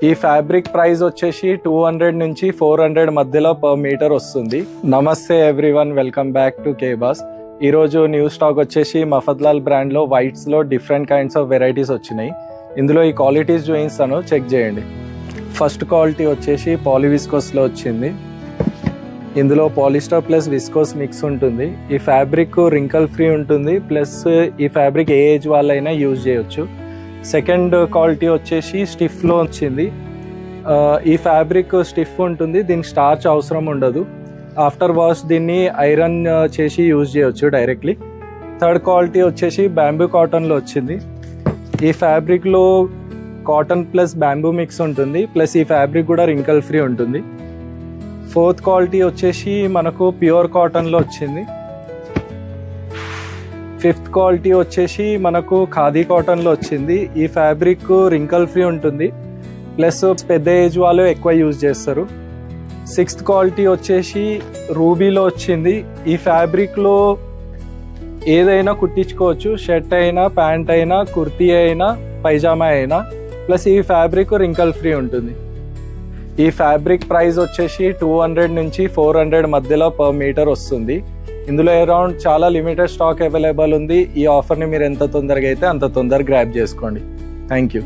ఈ fabric price వచ్చేసి 200 నుంచి 400 మధ్యలో పర్ మీటర్ వస్తుంది. నమస్తే ఎవ్రీవన్, వెల్కమ్ బ్యాక్ టు కేబాస్. ఈరోజు న్యూ స్టాక్ వచ్చేసి మఫద్లాల్ బ్రాండ్లో వైట్స్లో డిఫరెంట్ కైండ్స్ ఆఫ్ వెరైటీస్ వచ్చినాయి. ఇందులో ఈ క్వాలిటీస్ చూపిస్తాను, చెక్ చేయండి. ఫస్ట్ క్వాలిటీ వచ్చేసి పాలివిస్కోస్లో వచ్చింది. ఇందులో పాలిస్టర్ ప్లస్ విస్కోస్ మిక్స్ ఉంటుంది. ఈ ఫ్యాబ్రిక్ రింకల్ ఫ్రీ ఉంటుంది, ప్లస్ ఈ ఫ్యాబ్రిక్ ఏ ఏజ్ వాళ్ళైనా యూజ్ చేయొచ్చు. సెకండ్ క్వాలిటీ వచ్చేసి స్టిఫ్లో వచ్చింది. ఈ ఫ్యాబ్రిక్ స్టిఫ్ ఉంటుంది, దీనికి స్టార్చ్ అవసరం ఉండదు. ఆఫ్టర్ వాష్ దీన్ని ఐరన్ చేసి యూజ్ చేయొచ్చు డైరెక్ట్లీ. థర్డ్ క్వాలిటీ వచ్చేసి బ్యాంబూ కాటన్లో వచ్చింది. ఈ ఫ్యాబ్రిక్లో కాటన్ ప్లస్ బ్యాంబూ మిక్స్ ఉంటుంది, ప్లస్ ఈ ఫ్యాబ్రిక్ కూడా రింకల్ ఫ్రీ ఉంటుంది. ఫోర్త్ క్వాలిటీ వచ్చేసి మనకు ప్యూర్ కాటన్లో వచ్చింది. ఫిఫ్త్ క్వాలిటీ వచ్చేసి మనకు ఖాదీ కాటన్లో వచ్చింది. ఈ ఫ్యాబ్రిక్ రింకల్ ఫ్రీ ఉంటుంది, ప్లస్ పెద్ద ఏజ్ వాళ్ళు ఎక్కువ యూజ్ చేస్తారు. సిక్స్త్ క్వాలిటీ వచ్చేసి రూబీలో వచ్చింది. ఈ ఫ్యాబ్రిక్లో ఏదైనా కుట్టించుకోవచ్చు, షర్ట్ అయినా, ప్యాంట్ అయినా, కుర్తీ అయినా, పైజామా అయినా, ప్లస్ ఈ ఫ్యాబ్రిక్ రింకల్ ఫ్రీ ఉంటుంది. ఈ ఫ్యాబ్రిక్ ప్రైస్ వచ్చేసి 200 నుంచి 400 మధ్యలో పర్ మీటర్ వస్తుంది. ఇందులో అరౌండ్ చాలా లిమిటెడ్ స్టాక్ అవైలబుల్ ఉంది. ఈ ఆఫర్ని మీరు ఎంత తొందరగా అయితే అంత తొందరగా గ్రాబ్ చేసుకోండి. Thank you.